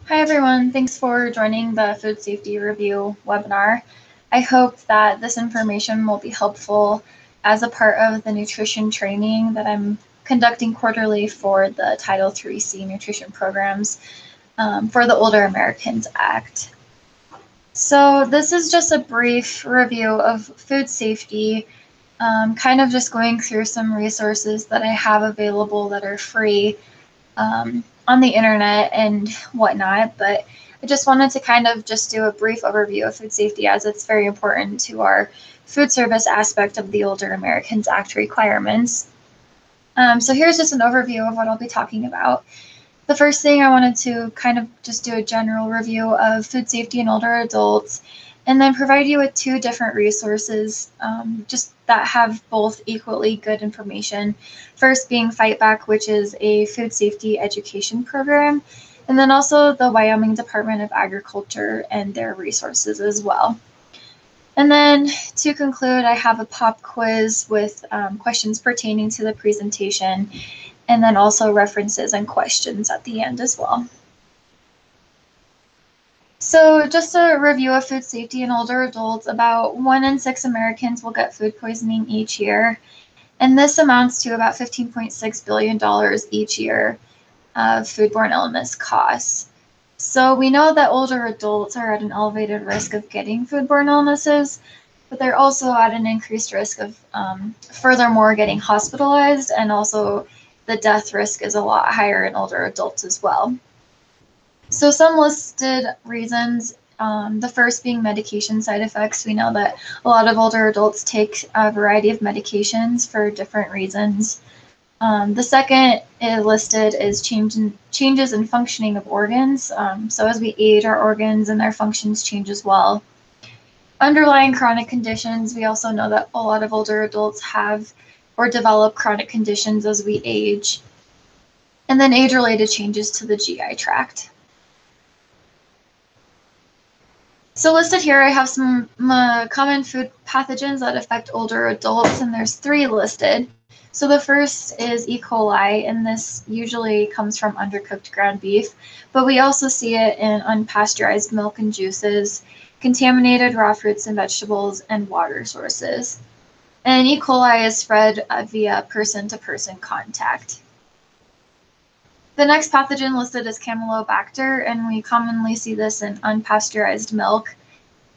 Hi everyone, thanks for joining the Food Safety Review webinar. I hope that this information will be helpful as a part of the nutrition training that I'm conducting quarterly for the Title III-C nutrition programs for the Older Americans Act. So this is just a brief review of food safety, kind of just going through some resources that I have available that are free on the internet and whatnot, but I just wanted to kind of just do a brief overview of food safety as it's very important to our food service aspect of the Older Americans Act requirements. So here's just an overview of what I'll be talking about. The first thing I wanted to kind of just do a general review of food safety in older adults, and then provide you with two different resources just that have both equally good information. First being Fight Back, which is a food safety education program, and then also the Wyoming Department of Agriculture and their resources as well. And then to conclude, I have a pop quiz with questions pertaining to the presentation, and then also references and questions at the end as well. So just a review of food safety in older adults, about 1 in 6 Americans will get food poisoning each year, and this amounts to about $15.6 billion each year of foodborne illness costs. So we know that older adults are at an elevated risk of getting foodborne illnesses, but they're also at an increased risk of furthermore getting hospitalized, and also the death risk is a lot higher in older adults as well. So some listed reasons, the first being medication side effects. We know that a lot of older adults take a variety of medications for different reasons. The second listed is changes in functioning of organs. So as we age, our organs and their functions change as well. Underlying chronic conditions, we also know that a lot of older adults have or develop chronic conditions as we age. And then age-related changes to the GI tract. So listed here, I have some common food pathogens that affect older adults, and there's 3 listed. So the first is E. coli, and this usually comes from undercooked ground beef, but we also see it in unpasteurized milk and juices, contaminated raw fruits and vegetables, and water sources. And E. coli is spread via person-to-person contact. The next pathogen listed is Camelobacter, and we commonly see this in unpasteurized milk,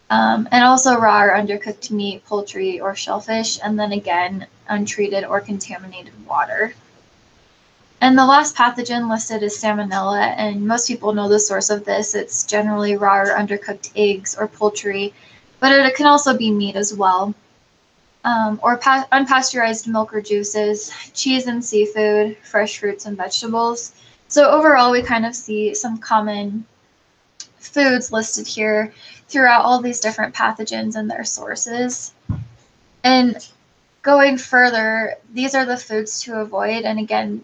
and also raw or undercooked meat, poultry, or shellfish, and then again, untreated or contaminated water. And the last pathogen listed is Salmonella, and most people know the source of this. It's generally raw or undercooked eggs or poultry, but it can also be meat as well. Or unpasteurized milk or juices, cheese and seafood, fresh fruits and vegetables. So overall, we kind of see some common foods listed here throughout all these different pathogens and their sources. And going further, these are the foods to avoid. And again,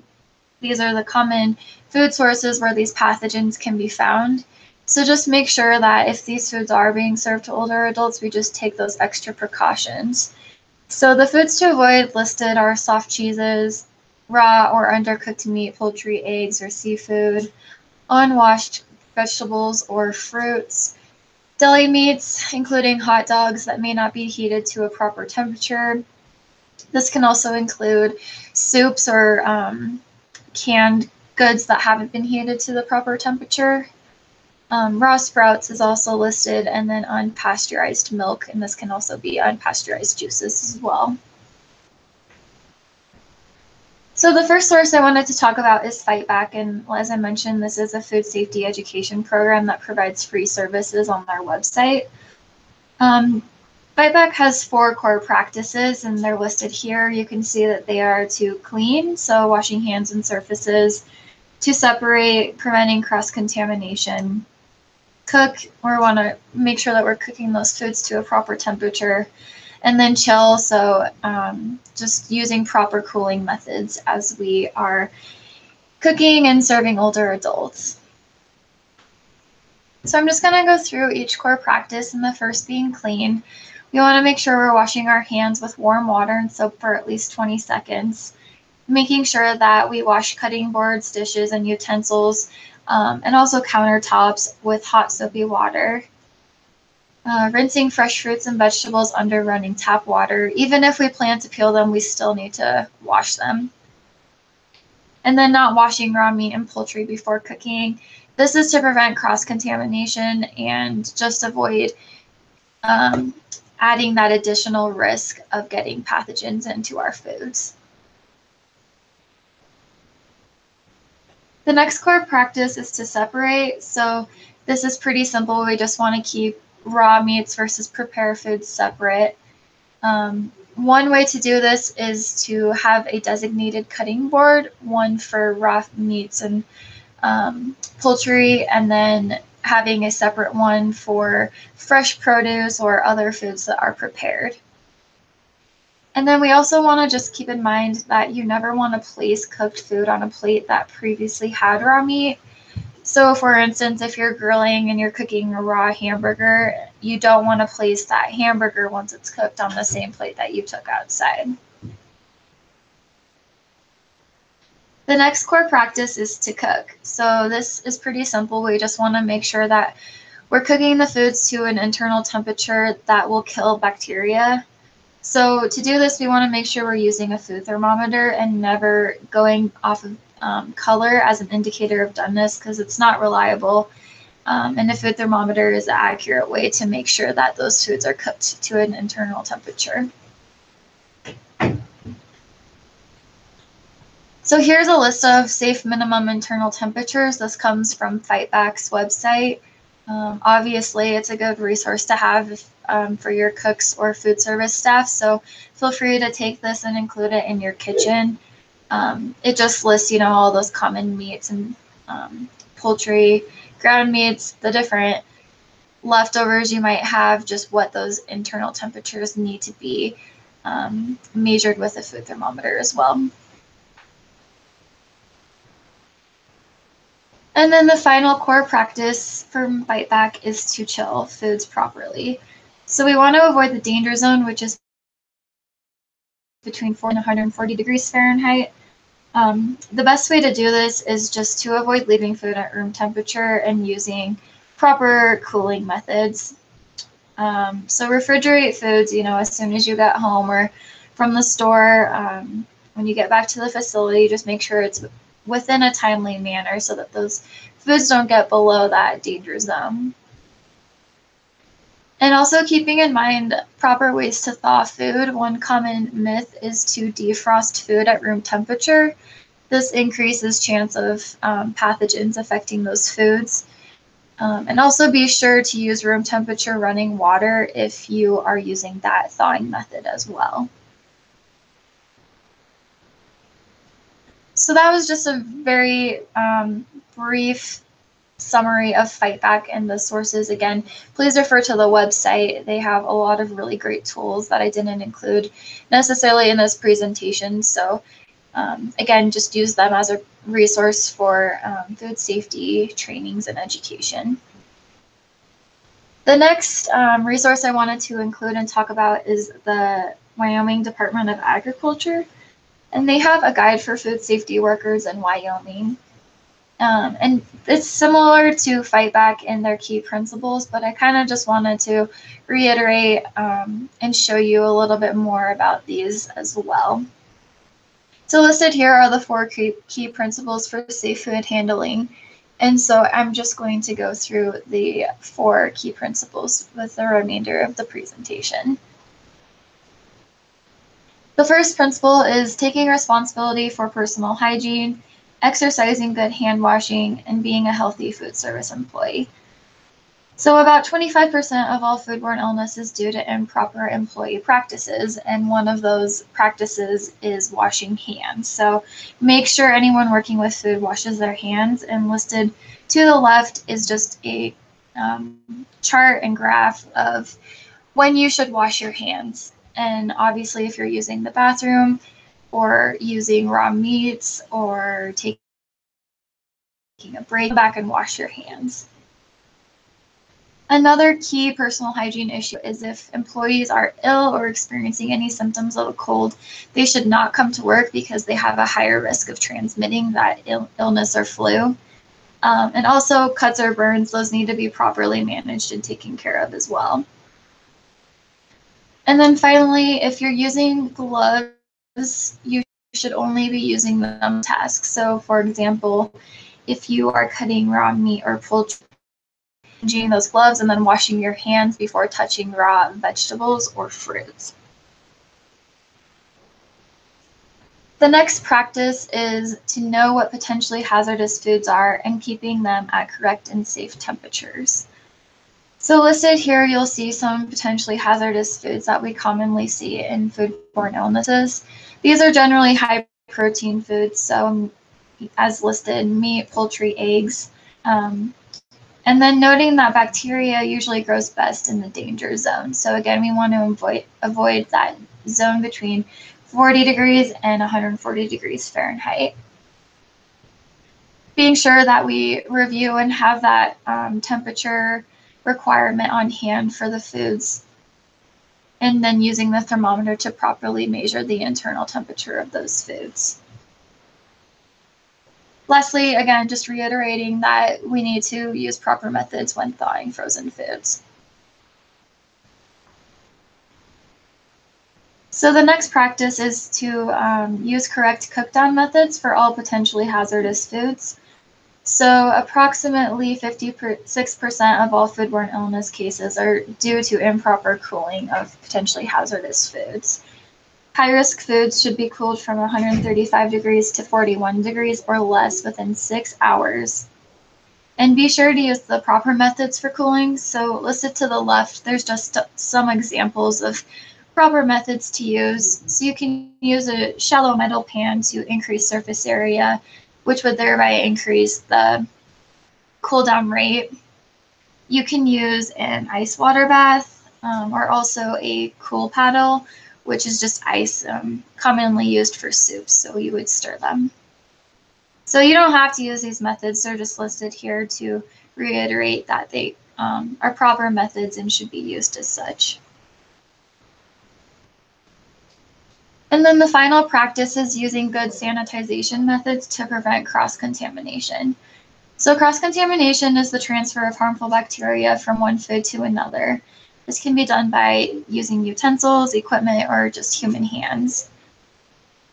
these are the common food sources where these pathogens can be found. So just make sure that if these foods are being served to older adults, we just take those extra precautions. So the foods to avoid listed are soft cheeses, raw or undercooked meat, poultry, eggs, or seafood, unwashed vegetables or fruits, deli meats, including hot dogs that may not be heated to a proper temperature. This can also include soups or canned goods that haven't been heated to the proper temperature. Raw sprouts is also listed, and then unpasteurized milk, and this can also be unpasteurized juices as well. So the first source I wanted to talk about is Fight Back, and as I mentioned, this is a food safety education program that provides free services on their website. Fight Back has 4 core practices, and they're listed here. You can see that they are to clean, so washing hands and surfaces, to separate, preventing cross-contamination, cook, we want to make sure that we're cooking those foods to a proper temperature, and then chill, so just using proper cooling methods as we are cooking and serving older adults. So I'm just going to go through each core practice, and the first being clean. We want to make sure we're washing our hands with warm water and soap for at least 20 seconds, making sure that we wash cutting boards, dishes, and utensils and also countertops with hot soapy water. Rinsing fresh fruits and vegetables under running tap water. Even if we plan to peel them, we still need to wash them. And then not washing raw meat and poultry before cooking. This is to prevent cross-contamination and just avoid adding that additional risk of getting pathogens into our foods. The next core practice is to separate. So this is pretty simple. We just want to keep raw meats versus prepared foods separate. One way to do this is to have a designated cutting board, one for raw meats and poultry, and then having a separate one for fresh produce or other foods that are prepared. And then we also want to just keep in mind that you never want to place cooked food on a plate that previously had raw meat. So for instance, if you're grilling and you're cooking a raw hamburger, you don't want to place that hamburger once it's cooked on the same plate that you took outside. The next core practice is to cook. So this is pretty simple. We just want to make sure that we're cooking the foods to an internal temperature that will kill bacteria. So to do this, we want to make sure we're using a food thermometer and never going off of color as an indicator of doneness, because it's not reliable. And a food thermometer is an accurate way to make sure that those foods are cooked to an internal temperature. So here's a list of safe minimum internal temperatures. This comes from Fightback's website. Obviously, it's a good resource to have for your cooks or food service staff, so feel free to take this and include it in your kitchen. It just lists, all those common meats and poultry, ground meats, the different leftovers you might have, just what those internal temperatures need to be measured with a food thermometer as well. And then the final core practice from Fightback is to chill foods properly. So we want to avoid the danger zone, which is between 40 and 140 degrees Fahrenheit. The best way to do this is just to avoid leaving food at room temperature and using proper cooling methods. So refrigerate foods, as soon as you get home or from the store. When you get back to the facility, just make sure it's within a timely manner so that those foods don't get below that danger zone. And also keeping in mind proper ways to thaw food. One common myth is to defrost food at room temperature. This increases chance of pathogens affecting those foods. And also be sure to use room temperature running water if you are using that thawing method as well. So that was just a very brief summary of Fightback and the sources. Again, please refer to the website. They have a lot of really great tools that I didn't include necessarily in this presentation. So again, just use them as a resource for food safety trainings and education. The next resource I wanted to include and talk about is the Wyoming Department of Agriculture. And they have a guide for food safety workers in Wyoming. And it's similar to Fightback in their key principles, but I kind of just wanted to reiterate and show you a little bit more about these as well. So listed here are the 4 key principles for safe food handling. And so I'm just going to go through the 4 key principles with the remainder of the presentation. The first principle is taking responsibility for personal hygiene, exercising good hand washing, and being a healthy food service employee. So about 25% of all foodborne illness is due to improper employee practices, and one of those practices is washing hands. So make sure anyone working with food washes their hands, and listed to the left is just a chart and graph of when you should wash your hands. And obviously, if you're using the bathroom or using raw meats or taking a break, go back and wash your hands. Another key personal hygiene issue is if employees are ill or experiencing any symptoms of a cold, they should not come to work because they have a higher risk of transmitting that illness or flu. And also cuts or burns, those need to be properly managed and taken care of as well. And then finally, if you're using gloves, you should only be using them to tasks. So for example, if you are cutting raw meat or poultry, using those gloves and then washing your hands before touching raw vegetables or fruits. The next practice is to know what potentially hazardous foods are and keeping them at correct and safe temperatures. So listed here, you'll see some potentially hazardous foods that we commonly see in foodborne illnesses. These are generally high protein foods, so as listed, meat, poultry, eggs. And then noting that bacteria usually grows best in the danger zone. So again, we want to avoid that zone between 40 degrees and 140 degrees Fahrenheit. Being sure that we review and have that temperature requirement on hand for the foods, and then using the thermometer to properly measure the internal temperature of those foods. Lastly, again, just reiterating that we need to use proper methods when thawing frozen foods. So the next practice is to use correct cook-down methods for all potentially hazardous foods. So approximately 56% of all foodborne illness cases are due to improper cooling of potentially hazardous foods. High-risk foods should be cooled from 135 degrees to 41 degrees or less within 6 hours. And be sure to use the proper methods for cooling. So listed to the left, there's just some examples of proper methods to use. So you can use a shallow metal pan to increase surface area, which would thereby increase the cool down rate. You can use an ice water bath or also a cool paddle, which is just ice commonly used for soups, so you would stir them. So you don't have to use these methods, they're just listed here to reiterate that they are proper methods and should be used as such. And then the final practice is using good sanitization methods to prevent cross-contamination. So cross-contamination is the transfer of harmful bacteria from one food to another. This can be done by using utensils, equipment, or just human hands.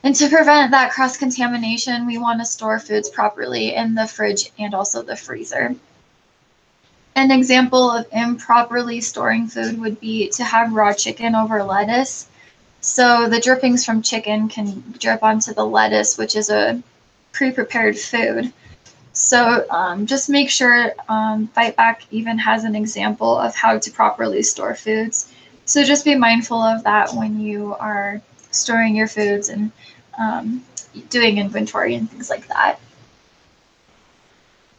And to prevent that cross-contamination, we want to store foods properly in the fridge and also the freezer. An example of improperly storing food would be to have raw chicken over lettuce. So the drippings from chicken can drip onto the lettuce, which is a pre-prepared food. So just make sure Fight Back even has an example of how to properly store foods. So just be mindful of that when you are storing your foods and doing inventory and things like that.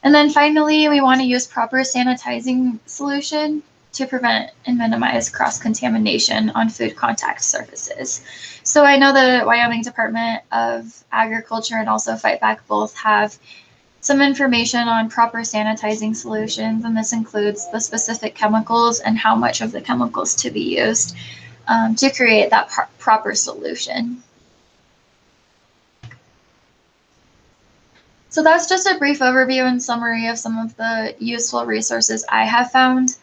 And then finally, we want to use proper sanitizing solution to prevent and minimize cross-contamination on food contact surfaces. So I know the Wyoming Department of Agriculture and also Fight Back both have some information on proper sanitizing solutions, and this includes the specific chemicals and how much of the chemicals to be used to create that proper solution. So that's just a brief overview and summary of some of the useful resources I have found.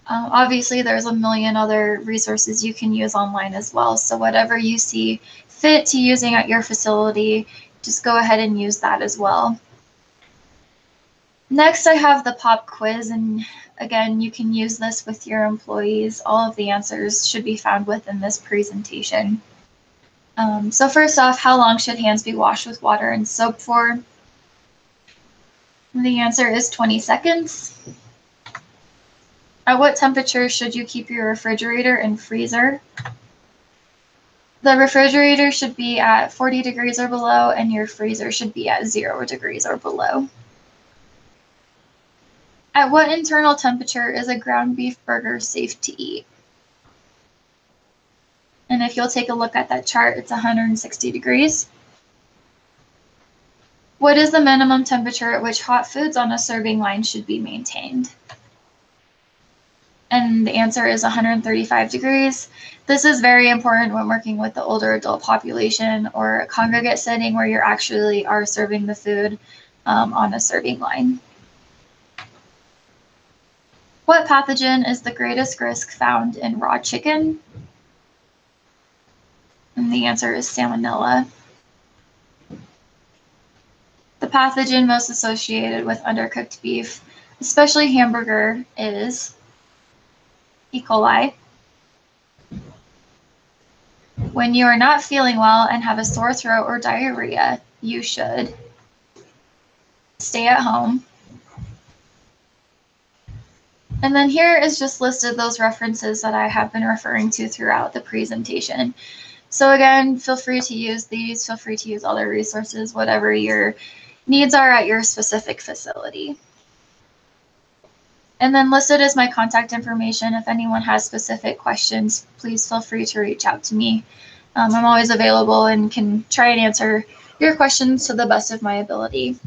Obviously, there's a million other resources you can use online as well. So whatever you see fit to using at your facility, just go ahead and use that as well. Next, I have the pop quiz, and again, you can use this with your employees. All of the answers should be found within this presentation. So first off, how long should hands be washed with water and soap for? The answer is 20 seconds. At what temperature should you keep your refrigerator and freezer? The refrigerator should be at 40 degrees or below, and your freezer should be at 0 degrees or below. At what internal temperature is a ground beef burger safe to eat? And if you'll take a look at that chart, it's 160 degrees. What is the minimum temperature at which hot foods on a serving line should be maintained? And the answer is 135 degrees. This is very important when working with the older adult population or a congregate setting where you're actually are serving the food on a serving line. What pathogen is the greatest risk found in raw chicken? And the answer is salmonella. The pathogen most associated with undercooked beef, especially hamburger, is E. coli. When you are not feeling well and have a sore throat or diarrhea, you should stay at home. And then here is just listed those references that I have been referring to throughout the presentation. So again, feel free to use these, feel free to use other resources, whatever your needs are at your specific facility. And then listed is my contact information. If anyone has specific questions, please feel free to reach out to me. I'm always available and can try and answer your questions to the best of my ability.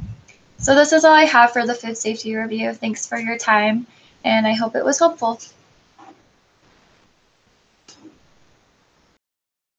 So this is all I have for the food safety review. Thanks for your time, and I hope it was helpful.